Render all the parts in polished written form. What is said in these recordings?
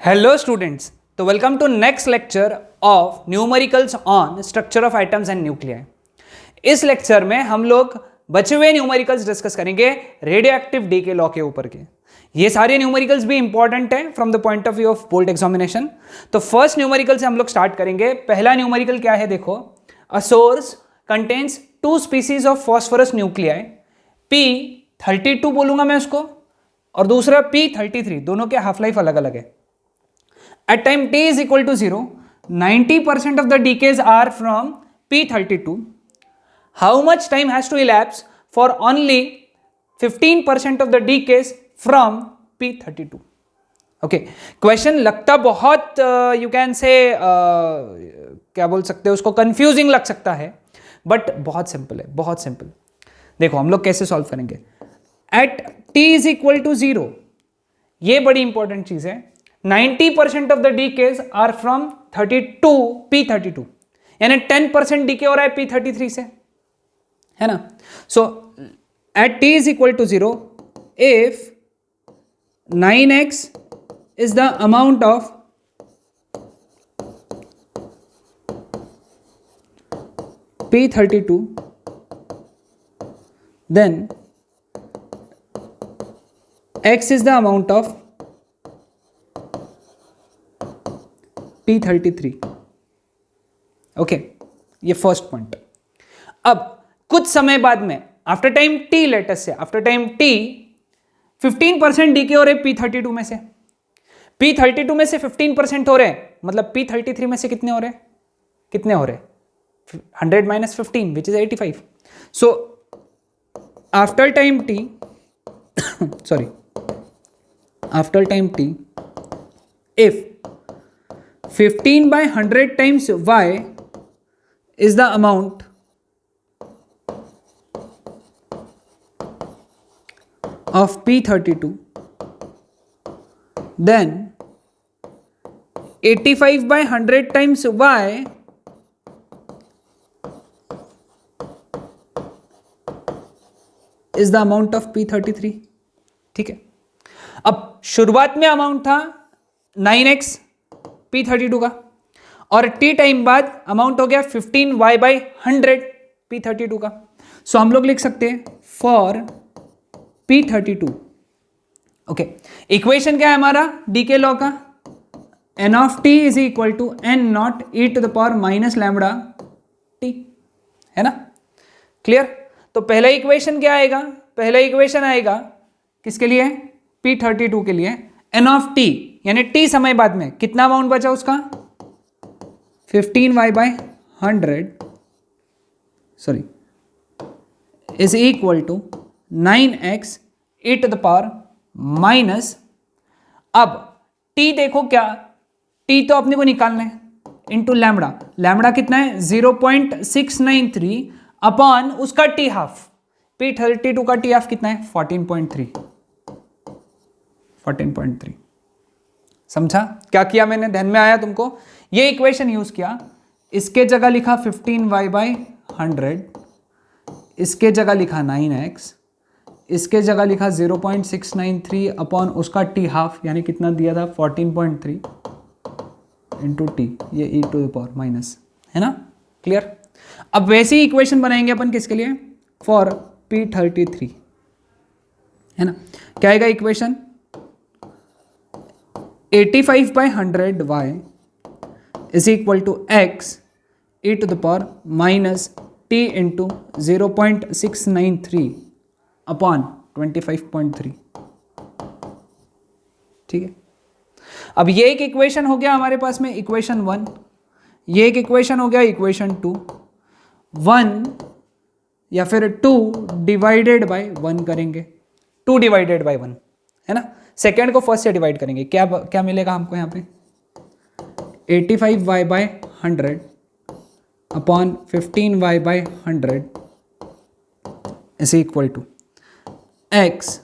Hello students, तो welcome to next lecture of numericals on structure of atoms and nuclei. इस lecture में हम लोग बचे हुए न्यूमेरिकल्स डिस्कस करेंगे रेडियो एक्टिव डीके लॉ के ऊपर के। ये सारे न्यूमेरिकल्स भी इंपॉर्टेंट हैं from the point of view of board examination. तो फर्स्ट न्यूमेरिकल से हम लोग स्टार्ट करेंगे। पहला न्यूमेरिकल क्या है, देखो, a source contains 2 species of phosphorus nuclei, P32 बोलूंगा मैं उसको, और दूसरा P33, दोनों के हाफ लाइफ अलग अलग है। At time t is equal to 0, 90% of the decays are from P32. How much time has to elapse for only 15% of the decays from P32? Okay, question लगता बहुत you can say क्या बोल सकते हो उसको, confusing लग सकता है, but बहुत simple है, बहुत simple। देखो हम लोग कैसे solve करेंगे। At t is equal to 0, ये बड़ी इंपॉर्टेंट चीज है। 90% of the decays are from 32 P32, यानी 10% डीके हो रहा है P33 से, है ना। So at t is equal to 0, if 9x is the amount of P32, then x is the amount of P33। Okay, ये फर्स्ट पॉइंट। अब कुछ समय बाद में आफ्टर टाइम t, लेटेस्ट से आफ्टर टाइम t 15% डीके हो रहे P32 में से। P32 में से 15% हो रहे हैं, मतलब P33 में से कितने हो रहे हैं, 100 minus 15 which is 85। So after time t sorry after time t, if 15 by 100 times y is the amount of P32, then 85 by 100 times y is the amount of P33। ठीक है, अब शुरुआत में अमाउंट था 9x P32 का, और t time बाद amount हो गया 15y by 100 P32 का। सो हम लोग लिख सकते हैं फॉर P32। ओके, इक्वेशन क्या है हमारा डीके लॉ का, n of t is equal to n naught e to the power minus lambda t, है ना। क्लियर। तो पहला इक्वेशन क्या आएगा, पहला इक्वेशन आएगा किसके लिए, P32 के लिए, n ऑफ t यानी t समय बाद में कितना अमाउंट बचा उसका, 15y by 100 sorry is equal to 9x e to the power minus, अब t देखो क्या, t तो अपने को निकालना है, इंटू लैम्बडा। लैम्बडा कितना है 0.693 अपॉन उसका t हाफ, P32 का t हाफ कितना है 14.3। समझा क्या किया मैंने, ध्यान में आया तुमको। ये इक्वेशन यूज किया, इसके जगह लिखा 15y by 100, इसके जगह लिखा 9x, इसके जगह लिखा 0.693 अपॉन उसका t हाफ, यानी कितना दिया था 14.3 इंटू t, ये e to the power minus, है ना। क्लियर। अब वैसी इक्वेशन बनाएंगे अपन किसके लिए, फॉर P33, है ना। क्या आएगा equation, 85 by 100 y is equal to x e to the power minus t into 0.693 upon 25.3। ठीक है, अब ये एक इक्वेशन हो गया हमारे पास में, इक्वेशन 1। ये एक इक्वेशन हो गया इक्वेशन 2। 1 या फिर 2 डिवाइडेड बाय 1 करेंगे, 2 डिवाइडेड बाय 1, है ना। सेकेंड को फर्स्ट से डिवाइड करेंगे, क्या क्या मिलेगा हमको यहाँ पे, 85y by 100 upon 15y by 100 is equal to x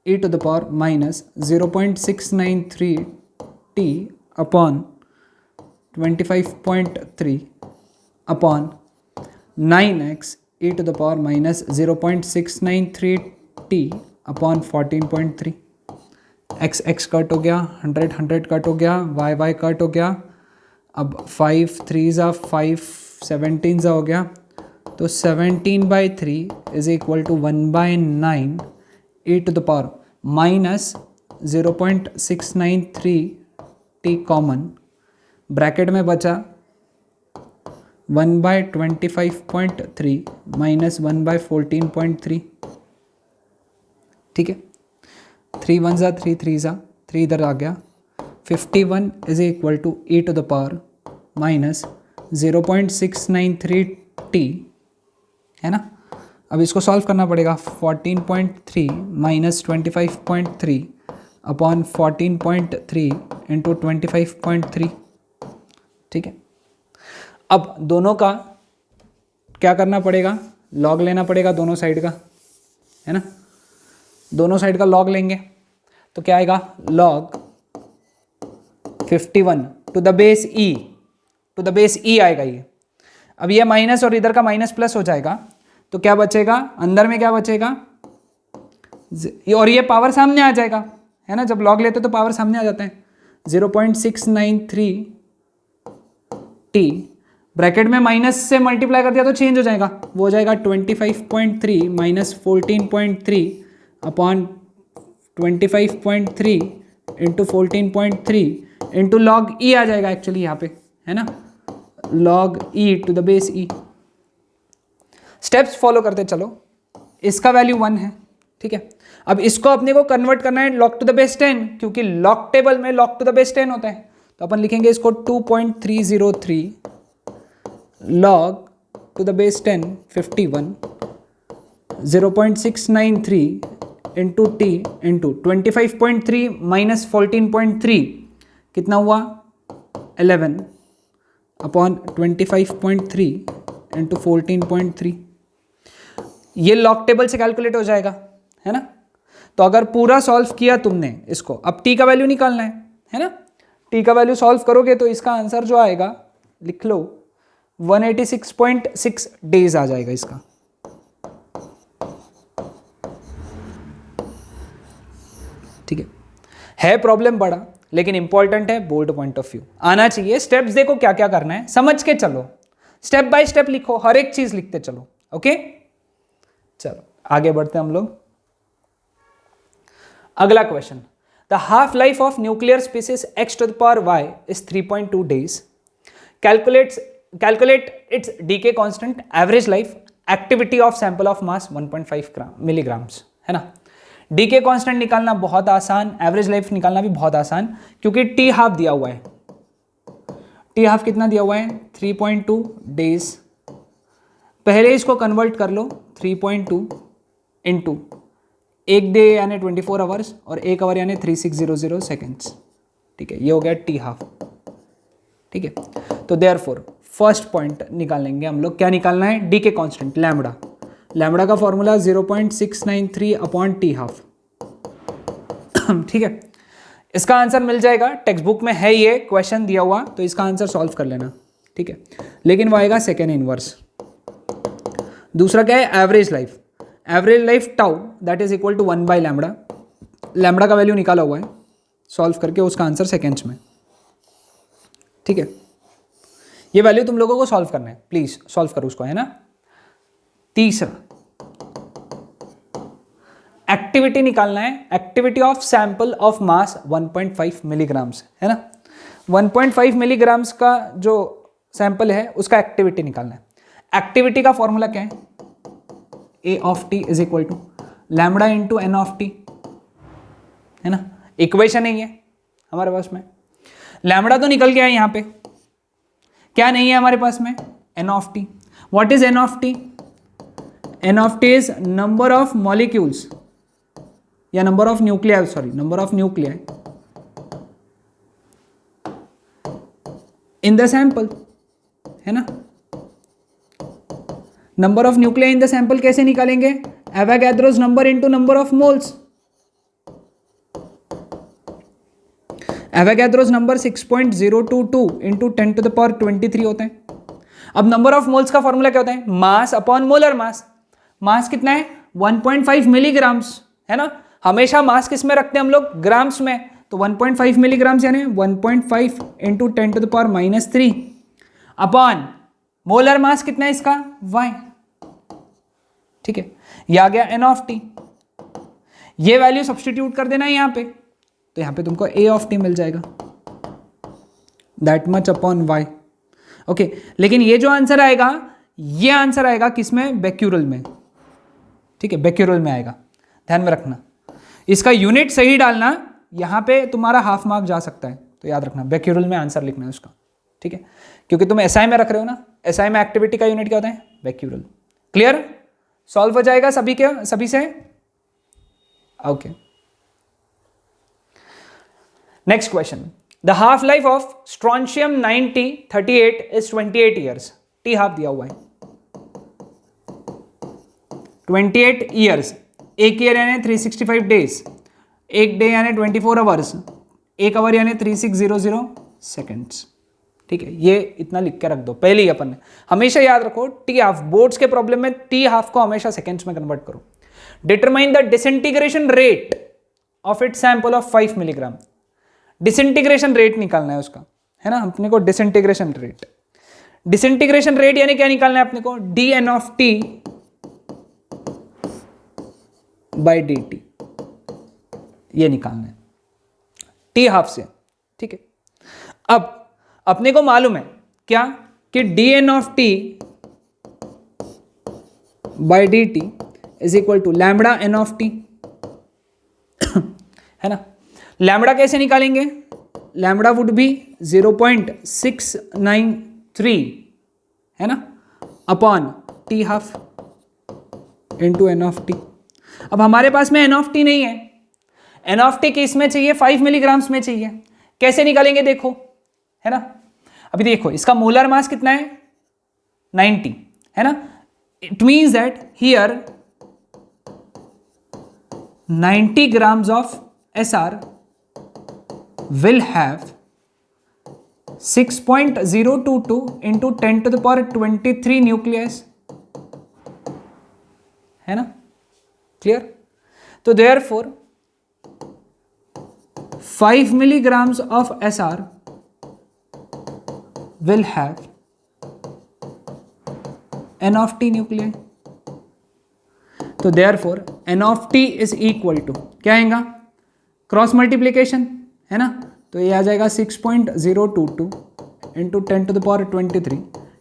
e to the power minus 0.693 t upon 25.3 upon 9x e to the power minus 0.693 t upon 14.3 x x cut हो गया, 100 100 कट हो गया, वाई वाई कट हो गया, अब 5 3 ज़ा 5 17 ज़ा हो गया, तो 17/3 is equal to 1/9 e to the power minus 0.693 t common, bracket में बचा 1/25.3 माइनस 1/14.3, ठीक है, 3 1 ज़ा 3 3 ज़ा 3 इधर आ गया, 51 is equal to e to the power minus 0.693 t, है ना। अब इसको सॉल्व करना पड़ेगा, 14.3 माइनस 25.3 अपॉन 14.3 इंटू 25.3, ठीक है। अब दोनों का क्या करना पड़ेगा, लॉग लेना पड़ेगा दोनों साइड का, है ना। दोनों साइड का लॉग लेंगे तो क्या आएगा, लॉग 51 टू द बेस ई आएगा ये। अब ये माइनस और इधर का माइनस प्लस हो जाएगा, तो क्या बचेगा, अंदर में क्या बचेगा, और ये पावर सामने आ जाएगा, है ना। जब लॉग लेते तो पावर सामने आ जाता है, 0.693 t, ब्रैकेट में माइनस से मल्टीप्लाई कर दिया तो चेंज हो जाएगा, वो हो जाएगा 25.3 minus 14.3 upon 25.3 into 14.3 into log e आ जाएगा एक्चुअली यहाँ पे, है ना, log e to the base e. Steps follow करते चलो, इसका वैल्यू 1 है, ठीक है। अब इसको अपने को कन्वर्ट करना है लॉग टू द बेस 10, क्योंकि लॉग टेबल में लॉग टू द बेस 10 होता है, तो अपन लिखेंगे इसको 2.303 log to the base 10 51 0.693 into T into 25.3 minus 14.3 कितना हुआ 11 अपॉन 25.3 इंटू 14.3, ये लॉग टेबल से कैलकुलेट हो जाएगा, है ना। तो अगर पूरा सॉल्व किया तुमने इसको, अब टी का वैल्यू निकालना है ना। टी का वैल्यू सॉल्व करोगे तो इसका आंसर जो आएगा, लिख लो 186.6 डेज आ जाएगा इसका, ठीक है प्रॉब्लम बड़ा लेकिन इंपॉर्टेंट है, बोल्ड पॉइंट ऑफ व्यू आना चाहिए। स्टेप्स देखो क्या क्या करना है, समझ के चलो, स्टेप बाय स्टेप लिखो, हर एक चीज लिखते चलो, ओके। चलो आगे बढ़ते हैं हम लोग। अगला question, the half life of nuclear species x to the power y is 3.2 days. Calculate its decay constant, average life, activity of sample of mass 1.5 milligrams, है ना। डीके कांस्टेंट निकालना बहुत आसान, एवरेज लाइफ निकालना भी बहुत आसान, क्योंकि टी हाफ दिया हुआ है। टी हाफ कितना दिया हुआ है 3.2 डेज। पहले इसको कन्वर्ट कर लो, 3.2 इंटू एक डे यानी 24 आवर्स और एक आवर यानी 3600 सेकेंड्स, ठीक है, ये हो गया टी हाफ, ठीक है। तो देयरफॉर फर्स्ट पॉइंट निकाल लेंगे हम लोग, क्या निकालना है, डीके कांस्टेंट लैम्बडा। लैम्बडा का फॉर्मूला 0.693 अपॉन टी हाफ, ठीक है। इसका आंसर मिल जाएगा, टेक्स्ट बुक में है ये क्वेश्चन दिया हुआ, तो इसका आंसर सॉल्व कर लेना, ठीक है। लेकिन वो आएगा सेकेंड इनवर्स। दूसरा क्या है, average life. Average life tau that is equal to 1 by lambda. Lambda का वैल्यू निकाला हुआ है, सॉल्व करके उसका आंसर सेकेंड्स में, ठीक है। ये वैल्यू तुम लोगों को सॉल्व करना है, प्लीज सॉल्व करो उसको, है ना। तीसरा एक्टिविटी निकालना है, activity of sample of mass 1.5 milligrams, है ना। 1.5 मिलीग्राम्स का जो सैंपल है उसका एक्टिविटी निकालना है। एक्टिविटी का फॉर्मूला क्या है, a of t is equal to lambda into n of t, है ना। इक्वेशन नहीं है हमारे पास में, लैम्बडा तो निकल गया है यहाँ पे, क्या नहीं है हमारे पास में, n of t. What is n of t, n of t is number of molecules या number of nuclei, sorry number of nuclei in the sample, है ना। Number of nuclei in the sample कैसे निकालेंगे, Avogadro's number into number of moles. Avogadro's number 6.022 into 10 to the power 23 होता है। अब number of moles का formula क्या होता है, मास अपॉन मोलर मास। मास कितना है 1.5 मिलीग्राम्स, है ना। हमेशा मास किस में रखते हैं हम लोग, ग्राम्स में, तो 1.5 मिलीग्राम्स यानी 1.5 इंटू 10⁻³ अपॉन मोलर मास कितना है इसका, y। ठीक है, ये आ गया n ऑफ टी। ये वैल्यू सब्सटीट्यूट कर देना है यहां पे, तो यहां पे तुमको a ऑफ टी मिल जाएगा, that much upon y। Okay, लेकिन ये जो आंसर आएगा, ये आंसर आएगा किसमें, बेक्यूरल में। ठीक है, बेक्यूरल में आएगा, ध्यान में रखना। इसका यूनिट सही डालना, यहां पे तुम्हारा हाफ मार्क जा सकता है, तो याद रखना बेक्यूरल में आंसर लिखना है उसका। ठीक है, क्योंकि तुम एसआई में रख रहे हो ना, एसआई में एक्टिविटी का यूनिट क्या होता है, बेक्यूरल। क्लियर, सॉल्व हो जाएगा सभी से। Okay, next question, the half life of strontium 9038 is 28 years. T half दिया हुआ है 28 ईयर्स, एक ईयर यानी 365 डेज, एक डे यानी 24 आवर्स, एक आवर यानी 3600 सेकेंड्स। ठीक है, ये इतना लिख के रख दो पहले ही अपन ने। हमेशा याद रखो टी हाफ, बोर्ड्स के प्रॉब्लम में टी हाफ को हमेशा सेकेंड्स में कन्वर्ट करो। Determine the disintegration rate of it sample of 5 milligram. Disintegration rate निकालना है उसका, है ना, अपने को डिसइंटीग्रेशन रेट। डिसइंटीग्रेशन रेट यानी क्या निकालना है अपने को, dn of t by d T, ये निकालना है टी हाफ से। ठीक है, अब अपने को मालूम है क्या कि dn of t by d t is equal to lambda n of t, है ना। लैम्बडा कैसे निकालेंगे, लैम्बडा वुड बी 0.693, है ना, upon t half into n of t. अब हमारे पास में एन ऑफ टी नहीं है, एन ऑफ टी किस में चाहिए, 5 मिलीग्राम्स में चाहिए। कैसे निकालेंगे देखो, है ना। अभी देखो इसका मोलर मास कितना है, 90, है ना। It means that here 90 grams of SR will have 6.022 into 10⁻23 nucleus, है ना, क्लियर। तो therefore 5 milligrams of SR will have N of T nuclei. तो therefore N of T is equal to क्या आएगा, क्रॉस मल्टीप्लीकेशन, है ना, तो ये आ जाएगा 6.022 इंटू 10⁻23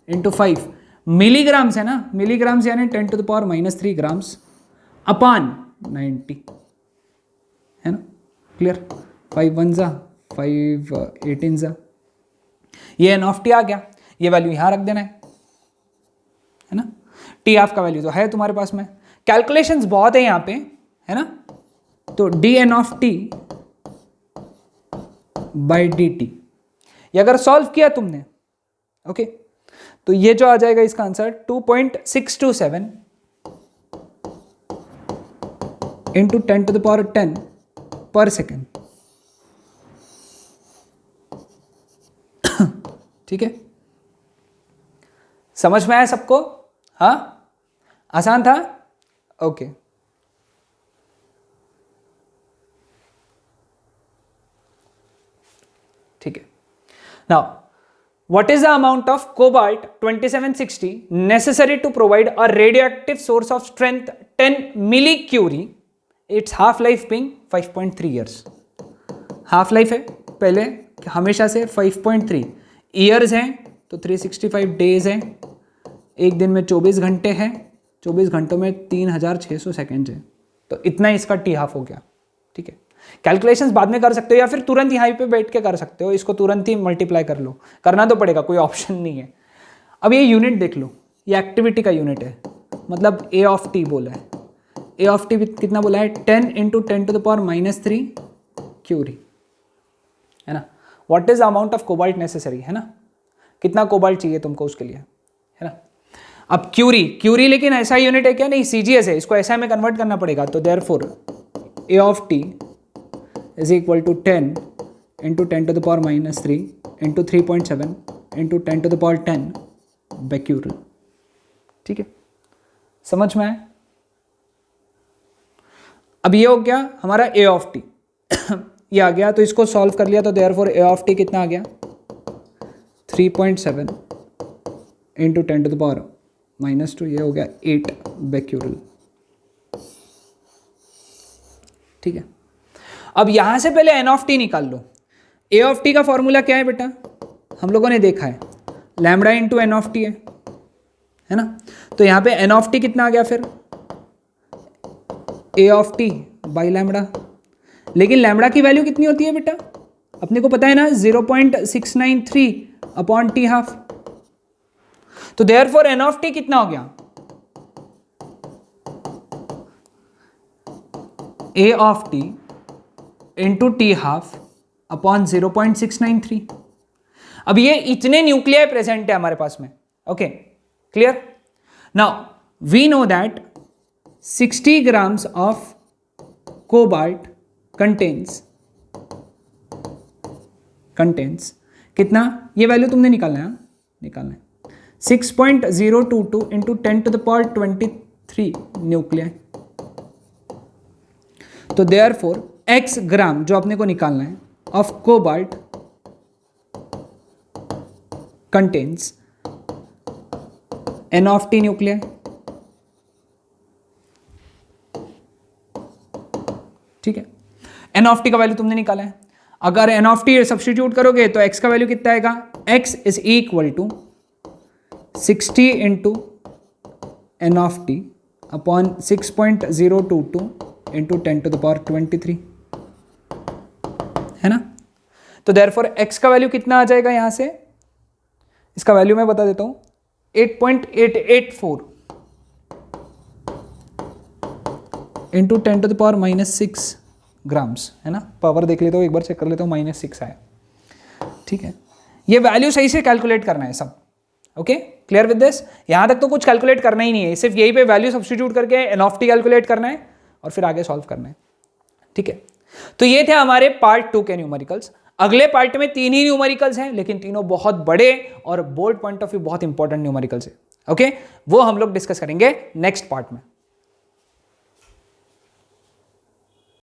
इंटू 5 मिलीग्राम्स, है ना, मिलीग्राम्स यानी 10⁻³ ग्राम्स अपान 90, है ना, क्लियर। 5 1 जा 5 18 जा, ये N of T आ गया, ये वैल्यू यहां रख देना है ना। टी हाफ का वैल्यू तो है तुम्हारे पास में, कैलकुलेशंस बहुत है यहां पे, है ना। तो dn of t by d T, ये अगर सॉल्व किया तुमने, ओके, तो ये जो आ जाएगा इसका आंसर 2.627 इंटू 10⁻10 पर सेकेंड। ठीक है, समझ में आया सबको, हाँ, आसान था, ओके। ठीक है, now what is the amount of cobalt 2760 necessary to provide a radioactive source of strength 10 millicurie, its half life being 5.3 years. Half life है पहले हमेशा से 5.3 ईयर्स हैं, तो 365 डेज हैं, एक दिन में 24 घंटे हैं, 24 घंटों में 3600 सेकेंड है, तो इतना इसका टी हाफ हो गया। ठीक है, कैलकुलेशंस बाद में कर सकते हो या फिर तुरंत यहाँ पे बैठ के कर सकते हो, इसको तुरंत ही मल्टीप्लाई कर लो, करना तो पड़ेगा, कोई ऑप्शन नहीं है। अब ये यूनिट देख लो, ये एक्टिविटी का यूनिट है, मतलब ए ऑफ टी बोला है, ए ऑफ टी कितना बोला है, 10 इंटू 10⁻³ क्यूरी, है ना। What is the amount of cobalt necessary, है ना, कितना कोबाल्ट चाहिए तुमको उसके लिए, है ना। अब क्यूरी लेकिन ऐसा यूनिट है क्या, नहीं, सीजीएस है, इसको ऐसा में कन्वर्ट करना पड़ेगा, तो therefore a of t is equal to 10 into 10⁻³ into 3.7 into 10⁻10 becquerel. ठीक है, समझ में आए। अब ये हो गया हमारा ए ऑफ टी ये आ गया, तो इसको सॉल्व कर लिया तो देयरफॉर ए ऑफ टी कितना आ गया 3.7 इंटू 10⁻⁻², ये हो गया 8 बेक्यूरल। ठीक है, अब यहां से पहले एन ऑफ टी निकाल लो। ए ऑफ टी का फॉर्मूला क्या है बेटा, हम लोगों ने देखा है lambda into n of t है ना। तो यहां पे एन ऑफ टी कितना आ गया फिर ए ऑफ टी बाई लैम्बडा, लेकिन लैम्बडा की वैल्यू कितनी होती है बेटा, अपने को पता है ना 0.693 अपॉन टी हाफ। तो देयरफॉर एन ऑफ टी कितना हो गया a of t into t half upon 0.693। अब ये इतने न्यूक्लियाई प्रेजेंट है हमारे पास में। Okay clear. Now we know that 60 grams of cobalt contains कितना, ये वैल्यू तुमने निकालना है, निकालना है 6.022 इंटू 10⁻23 न्यूक्लियाई। तो देयरफॉर x ग्राम जो अपने को निकालना है of cobalt contains n of T nuclei. ठीक है, एन ऑफ टी का वैल्यू तुमने निकाला है, अगर एन ऑफ टी सब्सटीट्यूट करोगे तो एक्स का वैल्यू कितना आएगा, x is equal to 60 into n of t upon 6.022 into 10⁻23 है ना। तो देयरफॉर एक्स का वैल्यू कितना आ जाएगा यहां से, इसका वैल्यू मैं बता देता हूं 8.884 इंटू 10⁻⁻6 ग्राम्स है ना। पावर देख लेता हूँ, एक बार चेक कर लेता हूँ, -6 आया। ठीक है, ये वैल्यू सही से कैलकुलेट करना है सब। ओके क्लियर विद दिस, यहां तक तो कुछ कैलकुलेट करना ही नहीं है, सिर्फ यही पे वैल्यू सब्स्टिट्यूट करके एन ऑफ टी कैलकुलेट करना है और फिर आगे सॉल्व करना है। ठीक है, तो ये थे हमारे पार्ट 2 के न्यूमेरिकल्स। अगले पार्ट में 3 ही न्यूमेरिकल्स हैं, लेकिन तीनों बहुत बड़े और बोर्ड पॉइंट ऑफ व्यू बहुत इंपॉर्टेंट न्यूमेरिकल्स है। ओके वो हम लोग डिस्कस करेंगे नेक्स्ट पार्ट में।